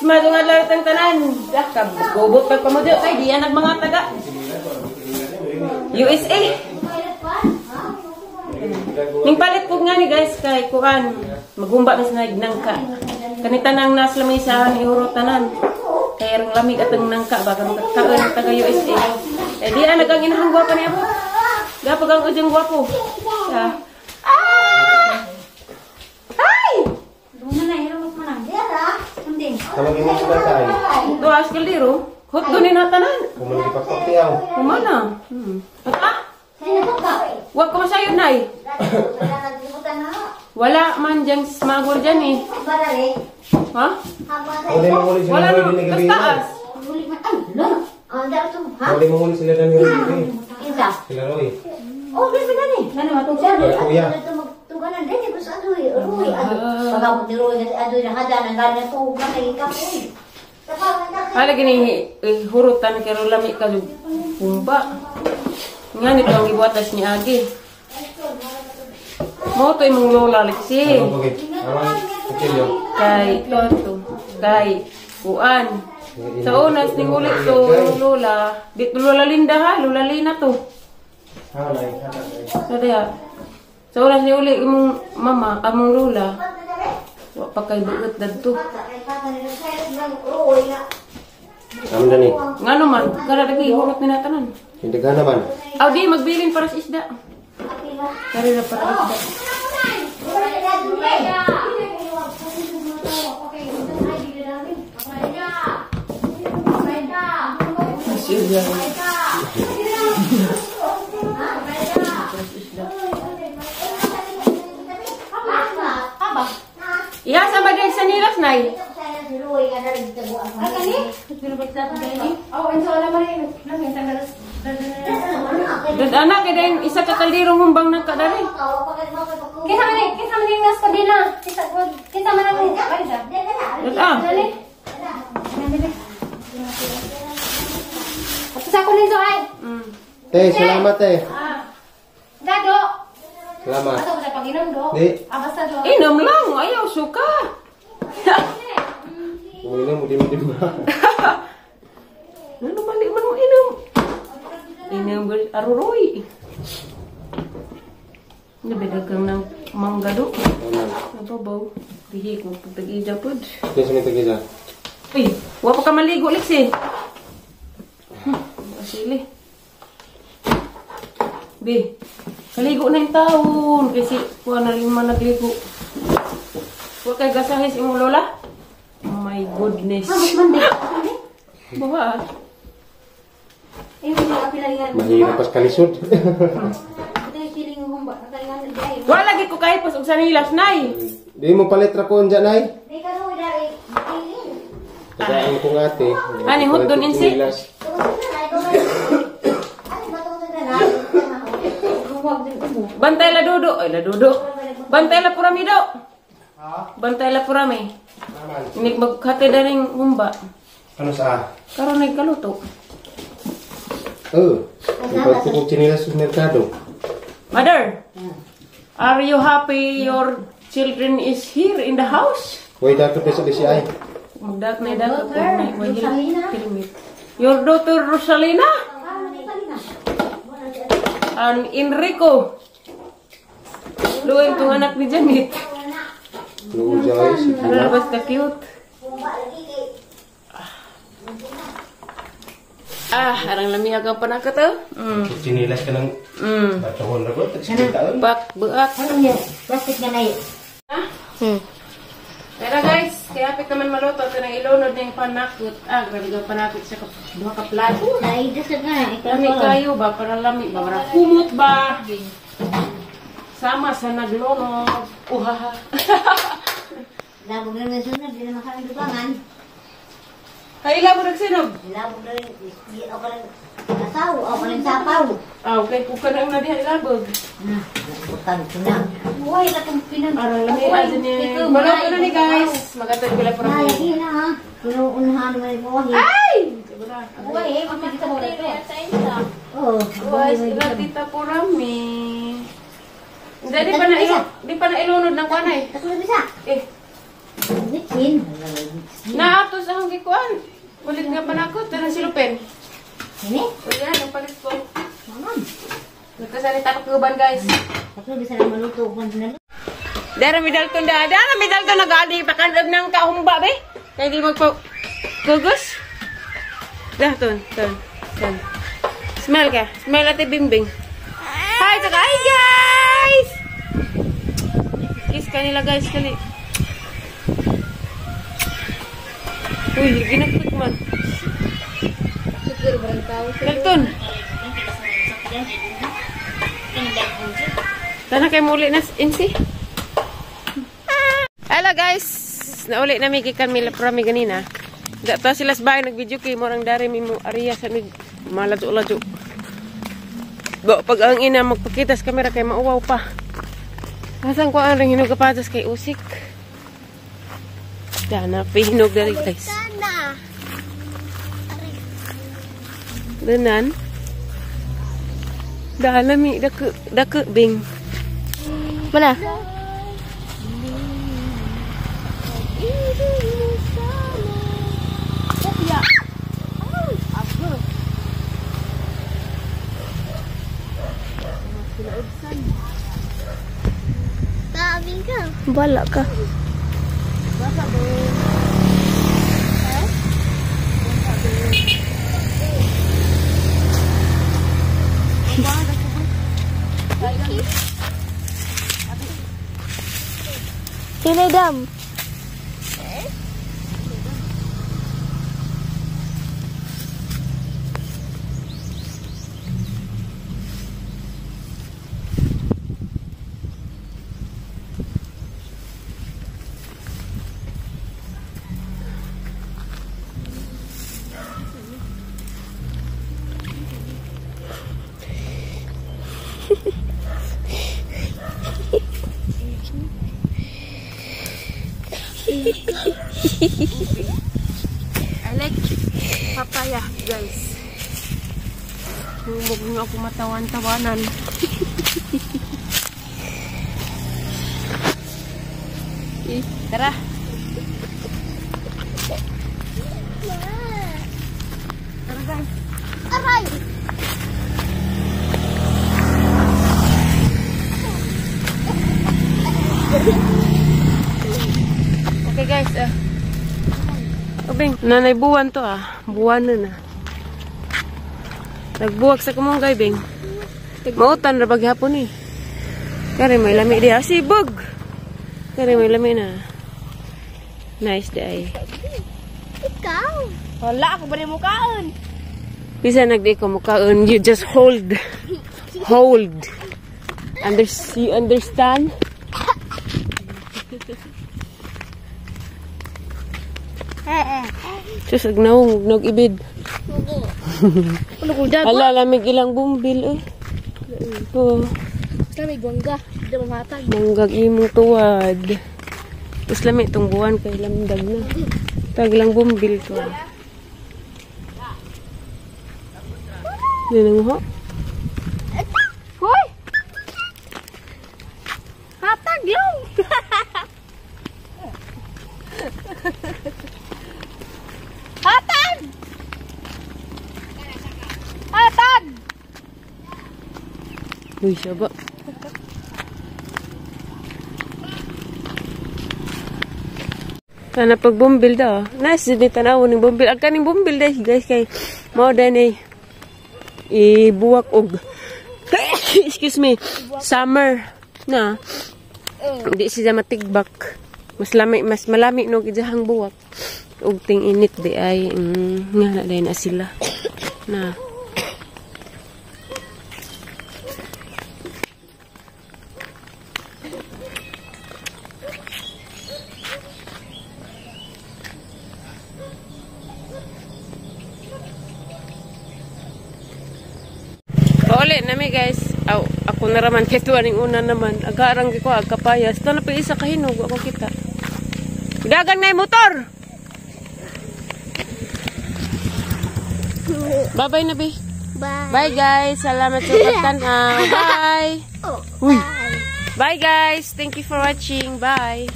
Ismado nga lahat ang tanan. Dakab, gubot pa mo dito. Kay diyan ang mga taga. USA. Ning palit ko nga ni guys kay kuan. Magumba na sa nagnangka. Kanita nang nas lamisahan ihurot tanan. Kay rong lamig atang nangka baka magkaon taga USA. Eh di ang nagang inahang gwapo niya po. Gapag ang ujang gwapo. Tawagin mo sila tayo. Doa skaldiro. Hot gunin hatanan. Kumalagi pa kaktiyaw. Kumana? Wag ko masayod na eh. Wala man dyan smagol dyan eh. Ha? Wala no. Kastaas. Hindi mo muli sila ng Roy. Sila Roy. Oh, bisa gani. Mana matong siya. Kuya. Tuganan din ko sa adoy. Roy. Pagabot ni Roy adoy na hada nang galing ko mga ikapoy. Hala gini hurutan kay lami ka bumba. Nga nito ang ibuatas ni Agi. Mo to imong lola liksi. Kay toto. Kay kuan. Sa unas ning ulit to lola. Dito lola Linda ha, lola Lina to. Sadaya. Sa unas ni uli imong mama, among lola. Wa pa kay buot dadto. Amo dani. Ngano man, kada lagi hurot ni natanan. Hindi ka naman. Aw di magbilin para sa isda. Kari na para sa isda. Silya. Iya sama dia sa nilas nay. Dan anak kay dayon isa ka kaldirong humbang nang kadari. Kita man ning nas kadina. Kita man ang barda. Sa ko nito ay. Salamat Dado. Salamat. Asa ko sa pag-inom do? Di. Basta do. Inom lang, ayaw suka. Uminom, mudim-mudim ba? Ano mali man mo inom? Inom aruroy. Nabedagang ng mangga do. Nababaw. Dihi ko pagtag-ija pod. Ito sa may tag-ija. Uy, wa pa ka maligo liksi. Asili. Be, kaligo na yung taon. Kasi kuha na rin man nagligo. Huwag kayo gasahis yung lola. Oh my goodness. Bawa. Mahirap pas kalisod. Wala lagi ko kahit pas sa nilas, nay. Di mo palit rakon dyan, ay? Kagain ko nga, ate. Ani, hot doon insi. Bantay la dudo. Ay, la dudo. Bantay la puramido. Bantay la purami. Inig maghati na rin humba. Ano sa? Karon ay kaluto. Ipagti kong chinilas sa merkado. Mother, are you happy your children is here in the house? Huwag dato pa sa DCI. Magdak na dato po na iwahil. Your daughter Rosalina? And Enrico. Luwag itong anak ni Janet. Luwag Joyce. Ano basta cute? Arang lamihag ang panaka to. Chinilas ka ng batahon na ko. Bak, buak. Plastic na na Pero guys, kaya apit naman maluto. Ito nang ilunod na yung panakot. Grabe ka panakot sa mga kaplato. Naidasag na. Lami kayo ba? Para lami ba? Para kumot ba? Sama sa naglunod. Uhaha. Labog na may sunod. Di na makaming dubangan. Ay, ilabo nagsinog. Labog na rin. Ako rin nasaw. Ako rin sapaw. Okay, puka na yung nadihan ilabog. Bukan ko na. Buhay na itong pinag... Arang lami aja ni. Maluto na ni guys. Magatag pala para Ay, mo. na ha. Pinuunahan naman yung buhay. Ay! Buhay eh. Kapag kita mo rin ito. Oo. Buhay sila tita Purami. Hindi, di pa na ilunod ng kwanay. Ako na bisa. Eh, Bitsin. naatos ang nga panakot. Tanang silupin. Ini? O yan, napalit ko. Naman. Nagkasalita ko kuban guys. Ako bisa na maluto kung sinaluto. Dara midal ko da. Dara midal ko nag-adi. Pakanag ng kahumba be. Kaya di magpagugos. Dah, ton. Smell ka. Smell ate Bimbing. Hi, tsaka hi guys! Kiss kanila guys, kali. Uy, ginagpit man. Dalton. Sana kayo muli na insi. Hello guys! Nauli na may kikan mila prami ganina. Dato sila sa bahay nag-video kay morang dari mi mo area sa malajo-lajo. Pag ang ina magpakita sa kamera kay mauwaw pa. Asan ko ang ring hinog kapatas kay usik. Dana, pihinog dari guys. Danan. Dana mi dake bing. Mana? Bala ka. Sinedam. I like papaya, guys. Huwag nga ako matawan-tawanan. Tara. Tara, guys. Aray! Okay guys, Bing, nanay buwan to buwan na. Nagbuwag sa kumunggay, Bing. Mautan na baghapon eh. Kari may lami di asibog. Kari may lami na. Nice day. Ikaw. Wala ako ba rin mukaan? Bisa nagdi ko mukaan. You just hold. Hold. You understand? Sus, agnaw, ibid. Hala, lamig ilang bumbil, eh. Oh. Lamig, bangga. Hindi mamatag. Banggag imong tuwad. Tapos lamig itong buwan kay lamdag na. Tag lang bumbil to. Yan ang ho. Hoy! Hatag lang! Hatag! Hatag! Uy, siya ba? Kana pag bumbil daw. Nice din tanaw ning bumbil. Ang kaning bumbil dai guys kay mao dai ibuwak og excuse me, summer na. Hindi siya matigbak. Mas malami no gidahang buwak. Ug ting init di ay nga na dai na sila. Na. Pauli nami guys. Ako na raman kay tuwaning una naman. Agarang ko agkapayas. Ito na pa isa kahinog ako kita. Dagan na yung motor. Bye-bye na be. Bye. Bye guys. Salamat sa pagtanaw. Bye. Oh, Uy. Bye guys. Thank you for watching. Bye.